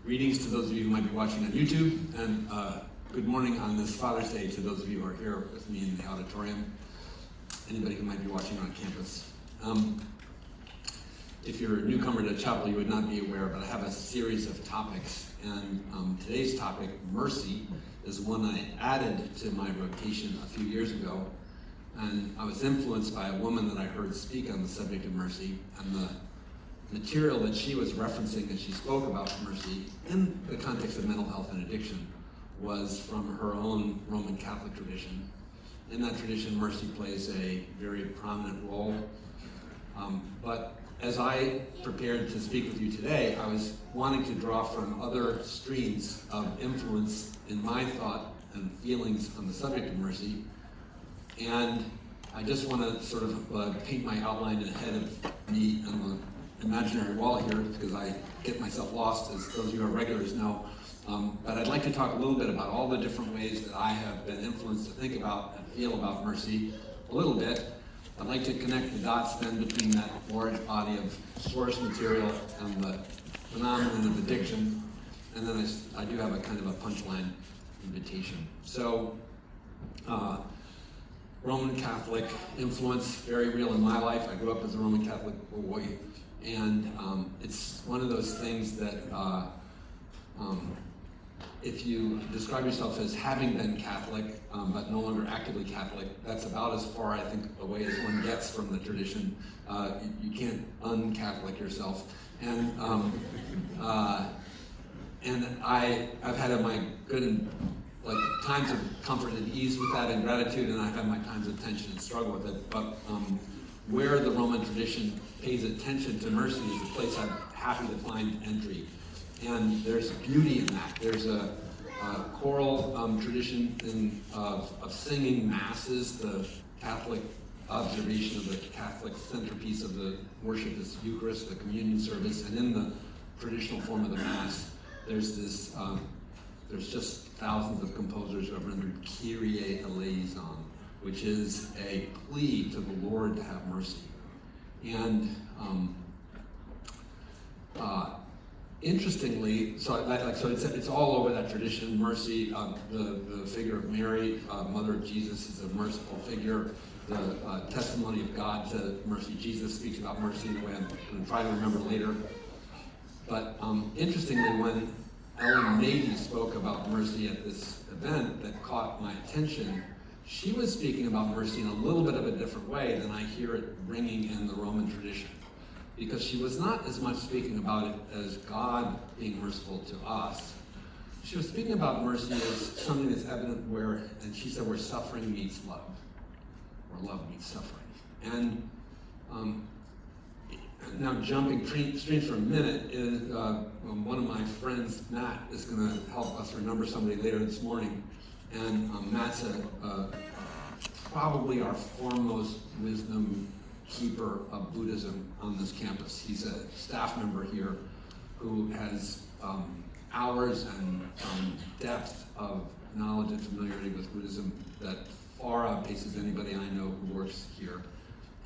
Greetings to those of you who might be watching on YouTube, and good morning on this Father's Day to those of you who are here with me in the auditorium, anybody who might be watching on campus. If you're a newcomer to chapel, you would not be aware, but I have a series of topics, and today's topic, mercy, is one I added to my rotation a few years ago, and I was influenced by a woman that I heard speak on the subject of mercy, and the material that she was referencing as she spoke about mercy in the context of mental health and addiction was from her own Roman Catholic tradition. In that tradition, mercy plays a very prominent role. But as I prepared to speak with you today, I was wanting to draw from other streams of influence in my thought and feelings on the subject of mercy. And I just want to sort of paint my outline ahead of me on the imaginary wall here, because I get myself lost, as those of you who are regulars know. But I'd like to talk a little bit about all the different ways that I have been influenced to think about and feel about mercy a little bit. I'd like to connect the dots then between that large body of source material and the phenomenon of addiction. And then I do have a kind of a punchline invitation. So, Roman Catholic influence, very real in my life. I grew up as a Roman Catholic boy. And it's one of those things that if you describe yourself as having been Catholic, but no longer actively Catholic, that's about as far, I think, away as one gets from the tradition. You can't un-Catholic yourself. And I've had my good and times of comfort and ease with that and gratitude, and I've had my times of tension and struggle with it. But where the Roman tradition pays attention to mercy is the place I'm happy to find entry. And there's beauty in that. There's a choral tradition of singing masses. The Catholic observation of the Catholic centerpiece of the worship is Eucharist, the communion service, and in the traditional form of the Mass, there's this, there's just thousands of composers who have rendered Kyrie eleison, which is a plea to the Lord to have mercy. And interestingly, so it's all over that tradition. Mercy, the figure of Mary, Mother of Jesus, is a merciful figure. The testimony of God to mercy, Jesus speaks about mercy in a way I'm going to try to remember later. But interestingly, when Ellen Mady spoke about mercy at this event that caught my attention, she was speaking about mercy in a little bit of a different way than I hear it ringing in the Roman tradition. Because she was not as much speaking about it as God being merciful to us. She was speaking about mercy as something that's evident where, and she said, where suffering meets love, or love meets suffering. And now jumping streams for a minute, is one of my friends, Matt, is going to help us remember somebody later this morning. And Matt's probably our foremost wisdom keeper of Buddhism on this campus. He's a staff member here who has hours and depth of knowledge and familiarity with Buddhism that far outpaces anybody I know who works here.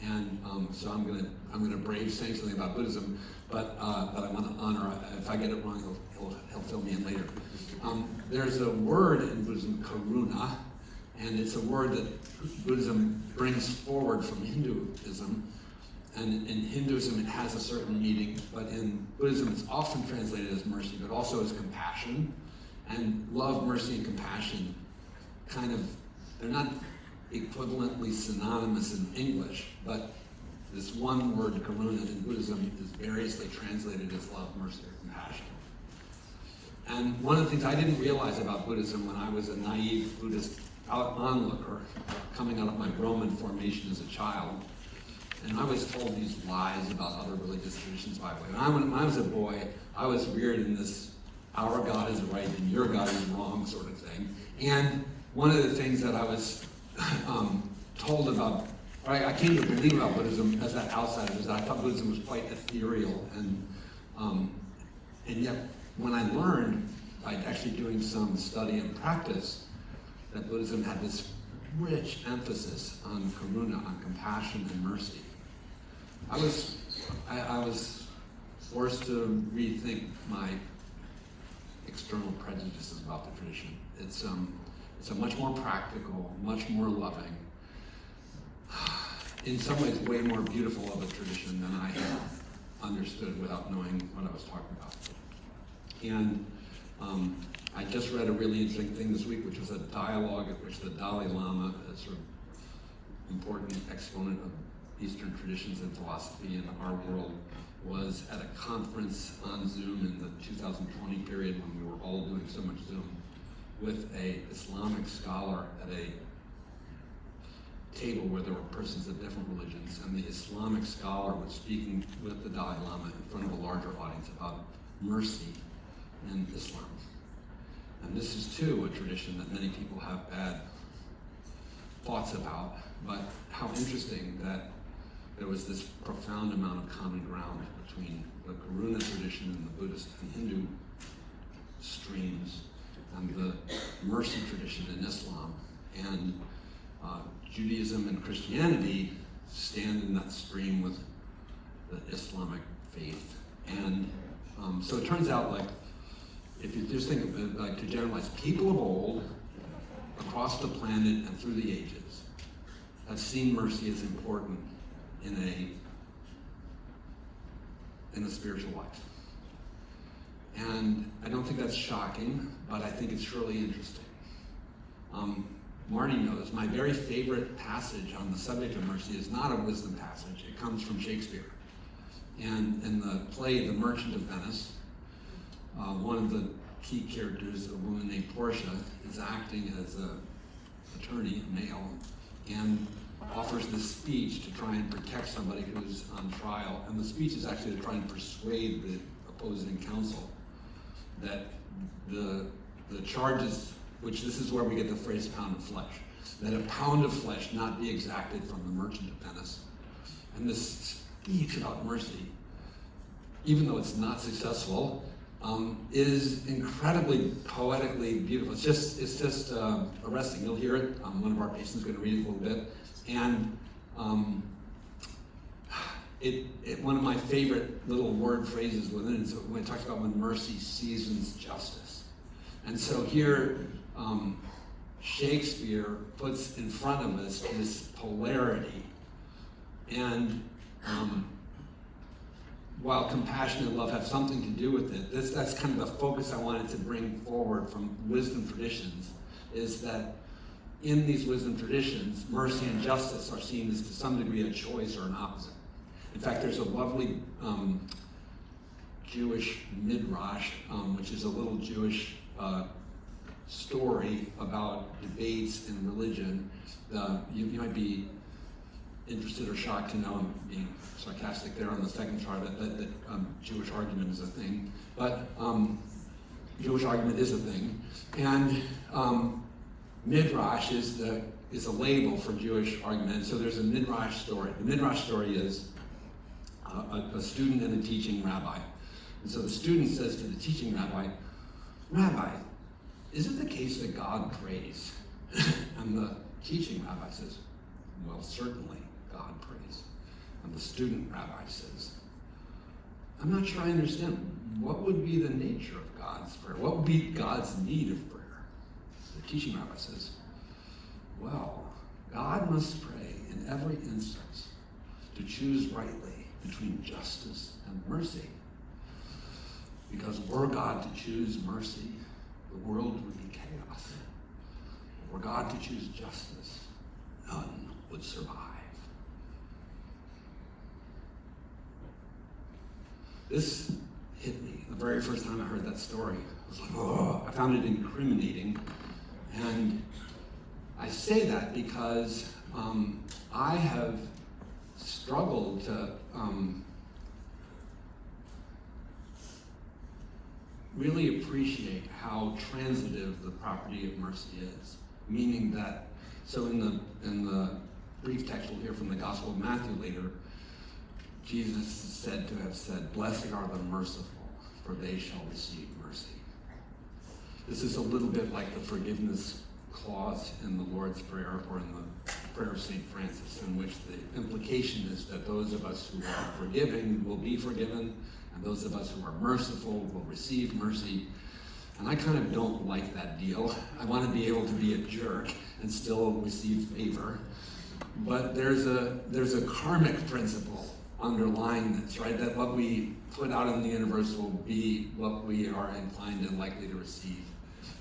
And so I'm gonna brave saying something about Buddhism, but I want to honor. If I get it wrong, he'll fill me in later. There's a word in Buddhism, karuna, and it's a word that Buddhism brings forward from Hinduism. And in Hinduism, it has a certain meaning, but in Buddhism, it's often translated as mercy, but also as compassion. And love, mercy, and compassion they're not equivalently synonymous in English, but this one word, karuna, in Buddhism is variously translated as love, mercy, or compassion. And one of the things I didn't realize about Buddhism when I was a naive Buddhist onlooker coming out of my Roman formation as a child, and I was told these lies about other religious traditions, by the way. When I was a boy, I was reared in this our God is right and your God is wrong sort of thing. And one of the things that I was told about, I came to believe about Buddhism as that outsider, is that I thought Buddhism was quite ethereal, and yet when I learned by actually doing some study and practice that Buddhism had this rich emphasis on karuna, on compassion and mercy, I was forced to rethink my external prejudices about the tradition. It's a much more practical, much more loving, in some ways way more beautiful of a tradition than I had understood without knowing what I was talking about. And I just read a really interesting thing this week, which was a dialogue at which the Dalai Lama, a sort of important exponent of Eastern traditions and philosophy in our world, was at a conference on Zoom in the 2020 period when we were all doing so much Zoom, with an Islamic scholar at a table where there were persons of different religions, and the Islamic scholar was speaking with the Dalai Lama in front of a larger audience about mercy in Islam. And this is too a tradition that many people have bad thoughts about, but how interesting that there was this profound amount of common ground between the Karuna tradition and the Buddhist and Hindu streams and the mercy tradition in Islam. And Judaism and Christianity stand in that stream with the Islamic faith. And so it turns out, like, if you just think of it, like, to generalize, people of old across the planet and through the ages have seen mercy as important in a spiritual life. And I don't think that's shocking, but I think it's really interesting. Marty knows my very favorite passage on the subject of mercy is not a wisdom passage. It comes from Shakespeare. And in the play The Merchant of Venice, one of the key characters, a woman named Portia, is acting as an attorney, a male, and offers this speech to try and protect somebody who's on trial. And the speech is actually to try and persuade the opposing counsel that the charges, which this is where we get the phrase pound of flesh, that a pound of flesh not be exacted from the Merchant of Venice. And this speech about mercy, even though it's not successful, is incredibly poetically beautiful. It's just arresting. You'll hear it. One of our patients is going to read it a little bit. And one of my favorite little word phrases within it is when it talks about when mercy seasons justice. And so here, Shakespeare puts in front of us this polarity. And while compassion and love have something to do with it, that's kind of the focus I wanted to bring forward from wisdom traditions, is that in these wisdom traditions, mercy and justice are seen as to some degree a choice or an opposite. In fact, there's a lovely Jewish midrash, which is a little Jewish story about debates in religion. You might be interested or shocked to know, I'm being sarcastic there on the second chart, that Jewish argument is a thing. But Jewish argument is a thing. And midrash is a label for Jewish argument. And so there's a midrash story. The midrash story is a student and a teaching rabbi. And so the student says to the teaching rabbi, "Rabbi, is it the case that God prays?" And the teaching rabbi says, "Well, certainly God prays." And the student rabbi says, "I'm not sure I understand. What would be the nature of God's prayer? What would be God's need of prayer?" The teaching rabbi says, "Well, God must pray in every instance to choose rightly between justice and mercy. Because were God to choose mercy, the world would be chaos. Were God to choose justice, none would survive." This hit me the very first time I heard that story. I was like, oh, I found it incriminating. And I say that because I have struggled to really appreciate how transitive the property of mercy is. Meaning that, so in the brief text we'll hear from the Gospel of Matthew later, Jesus is said to have said, "Blessed are the merciful, for they shall receive mercy." This is a little bit like the forgiveness clause in the Lord's Prayer or in the prayer of St. Francis, in which the implication is that those of us who are forgiving will be forgiven, and those of us who are merciful will receive mercy. And I kind of don't like that deal. I want to be able to be a jerk and still receive favor. But there's a karmic principle underlying this, right? That what we put out in the universe will be what we are inclined and likely to receive.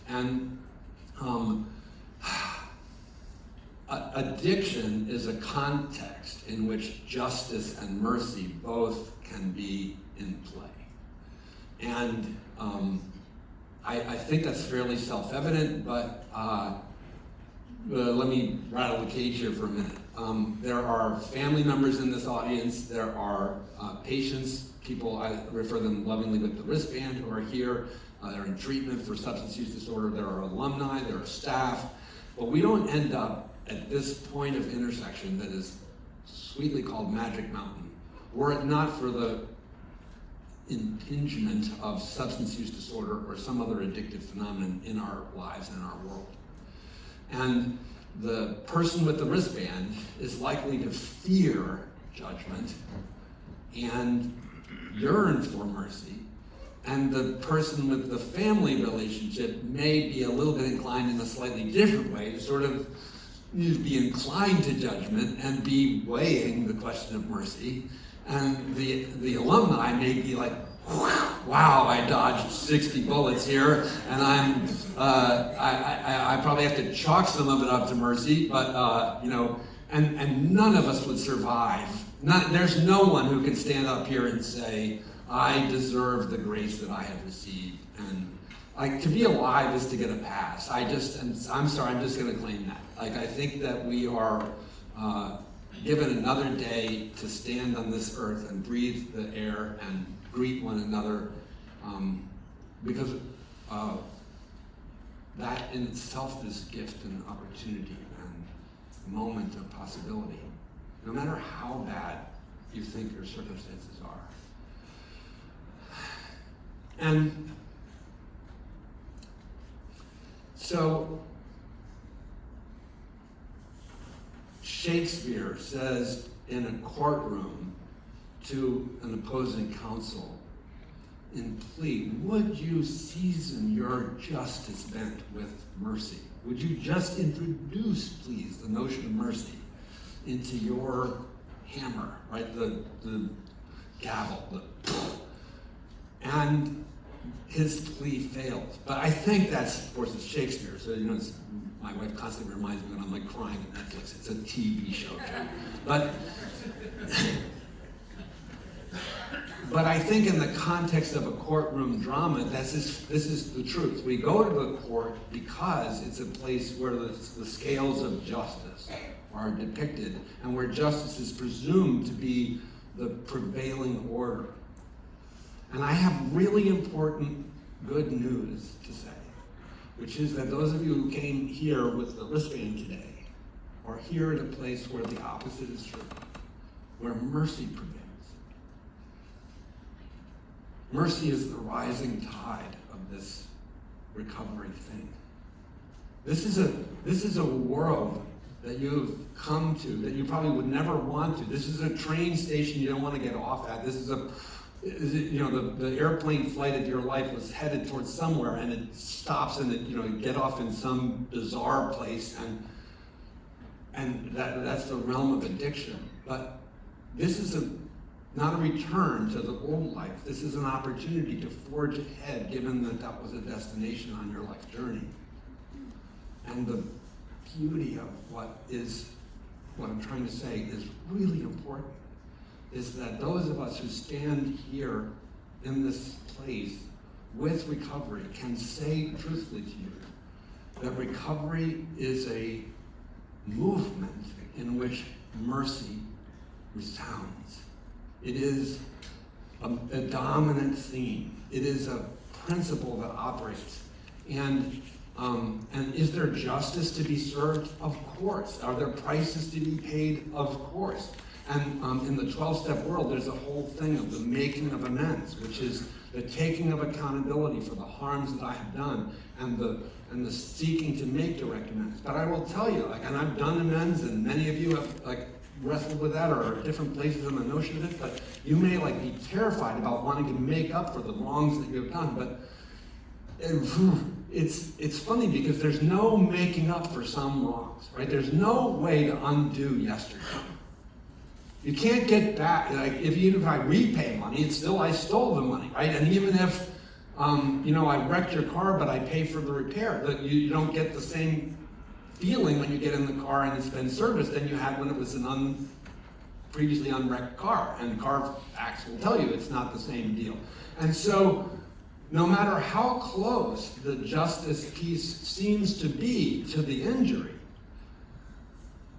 And addiction is a context in which justice and mercy both can be in play. And I think that's fairly self-evident, but let me rattle the cage here for a minute. There are family members in this audience, there are patients, people, I refer them lovingly with the wristband, who are here. They're in treatment for substance use disorder, there are alumni, there are staff, but we don't end up at this point of intersection that is sweetly called Magic Mountain, were it not for the impingement of substance use disorder or some other addictive phenomenon in our lives and our world. And the person with the wristband is likely to fear judgment and yearn for mercy. And the person with the family relationship may be a little bit inclined in a slightly different way to sort of be inclined to judgment and be weighing the question of mercy. And the alumni may be like, wow, I dodged 60 bullets here, and I probably have to chalk some of it up to mercy, but and none of us would survive. There's no one who can stand up here and say, I deserve the grace that I have received. And to be alive is to get a pass. I'm sorry, I'm just going to claim that. I think that we are given another day to stand on this earth and breathe the air and greet one another, because that in itself is a gift and opportunity and a moment of possibility, no matter how bad you think your circumstances are. And so Shakespeare says in a courtroom to an opposing counsel in plea, would you season your justice bent with mercy? Would you just introduce, please, the notion of mercy into your hammer, right? The gavel, and his plea failed. But I think that's, of course, it's Shakespeare. So, my wife constantly reminds me when I'm crying at Netflix, it's a TV show. But I think in the context of a courtroom drama, this is the truth. We go to the court because it's a place where the scales of justice are depicted and where justice is presumed to be the prevailing order. And I have really important good news to say, which is that those of you who came here with the wristband today are here at a place where the opposite is true, where mercy prevails. Mercy is the rising tide of this recovery thing. This is a world that you've come to that you probably would never want to. This is a train station you don't want to get off at. This is the airplane flight of your life was headed towards somewhere, and it stops, and you get off in some bizarre place, and that's the realm of addiction. But this is not a return to the old life. This is an opportunity to forge ahead, given that was a destination on your life journey. And the beauty of what I'm trying to say is really important, is that those of us who stand here in this place with recovery can say truthfully to you that recovery is a movement in which mercy resounds. It is a dominant theme. It is a principle that operates. And is there justice to be served? Of course. Are there prices to be paid? Of course. And in the 12-step world, there's a whole thing of the making of amends, which is the taking of accountability for the harms that I have done and the seeking to make direct amends. But I will tell you, and I've done amends, and many of you have wrestled with that or are at different places in the notion of it, but you may be terrified about wanting to make up for the wrongs that you have done. But it's funny because there's no making up for some wrongs, right? There's no way to undo yesterday. You can't get back, like, even if I repay money, it's still I stole the money, right? And even if, I wrecked your car, but I pay for the repair, you don't get the same feeling when you get in the car and it's been serviced than you had when it was an previously unwrecked car. And Carfax will tell you it's not the same deal. And so, no matter how close the justice piece seems to be to the injury,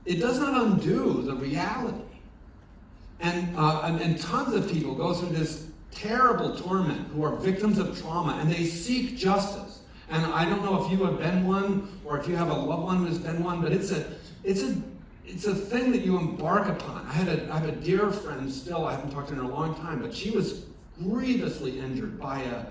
it does not undo the reality. And tons of people go through this terrible torment who are victims of trauma, and they seek justice. And I don't know if you have been one, or if you have a loved one who has been one, but it's a thing that you embark upon. I have a dear friend still, I haven't talked to her in a long time, but she was grievously injured by a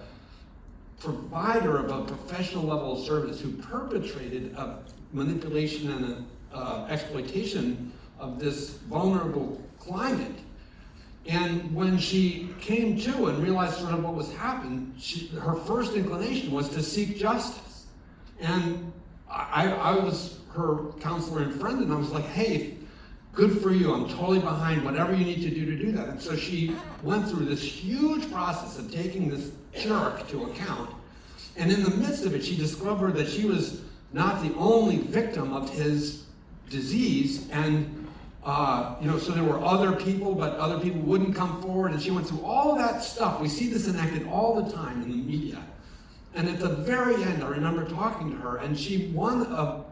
provider of a professional level of service who perpetrated a manipulation and an exploitation of this vulnerable client. And when she came to and realized sort of what was happening, her first inclination was to seek justice. And I was her counselor and friend, and I was like, hey, good for you. I'm totally behind whatever you need to do that. And so she went through this huge process of taking this jerk to account. And in the midst of it, she discovered that she was not the only victim of his disease. And, so there were other people, but other people wouldn't come forward. And she went through all of that stuff. We see this enacted all the time in the media. And at the very end, I remember talking to her, and she won a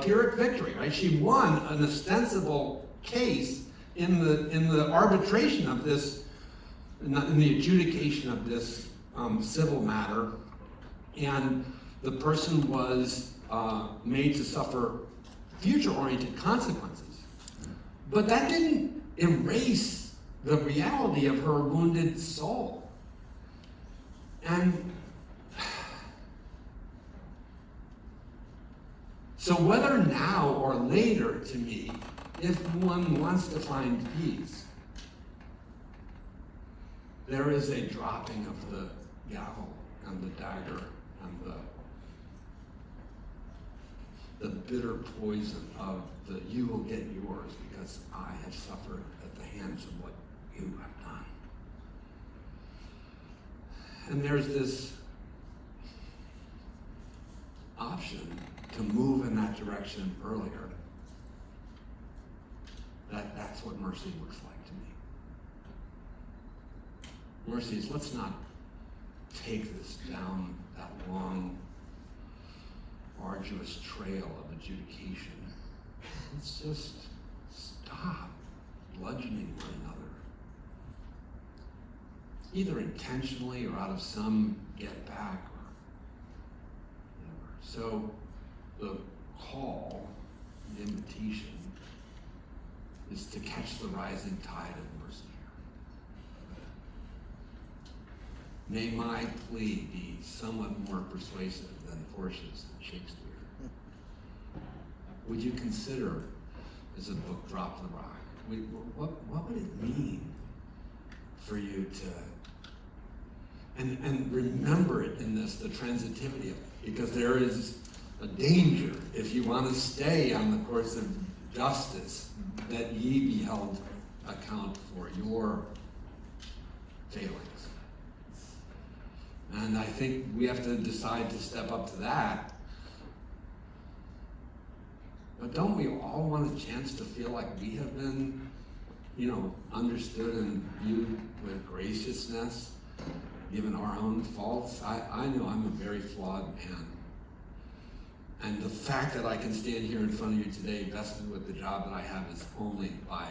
Pyrrhic victory, right? She won an ostensible case in the arbitration of this, in the adjudication of this civil matter, and the person was made to suffer future-oriented consequences. But that didn't erase the reality of her wounded soul. And so whether now or later, to me, if one wants to find peace, there is a dropping of the gavel and the dagger and the bitter poison of the you will get yours because I have suffered at the hands of what you have done. And there's this option to move in that direction earlier. That's what mercy looks like to me. Mercy is, let's not take this down that long, arduous trail of adjudication. Let's just stop bludgeoning one another, either intentionally or out of some get back or whatever. So the call, the invitation, is to catch the rising tide of mercy. May my plea be somewhat more persuasive than Portia's and Shakespeare. Would you consider, as a book, Drop the Rock? What would it mean for you to, and remember it in this, the transitivity of it, because there is a danger, if you want to stay on the course of justice, that ye be held account for your failings. And I think we have to decide to step up to that. But don't we all want a chance to feel like we have been, understood and viewed with graciousness, given our own faults? I know I'm a very flawed man. And the fact that I can stand here in front of you today, vested with the job that I have, is only by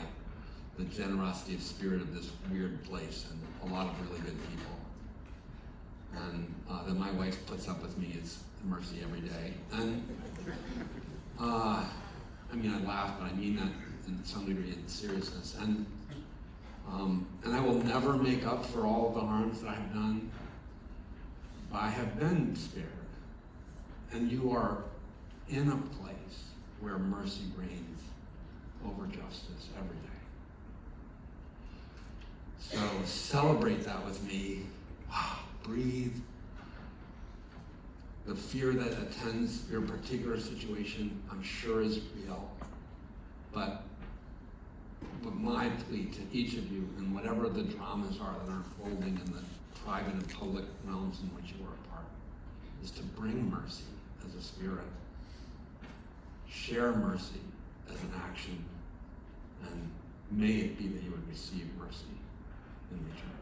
the generosity of spirit of this weird place and a lot of really good people. And that my wife puts up with me is mercy every day. And I laugh, but I mean that in some degree in seriousness. And I will never make up for all of the harms that I have done, but I have been spared. And you are in a place where mercy reigns over justice every day. So celebrate that with me. Breathe The fear that attends your particular situation, I'm sure, is real. But my plea to each of you, in whatever the dramas are that are unfolding in the private and public realms in which you are a part, is to bring mercy as a spirit, share mercy as an action, and may it be that you would receive mercy in return.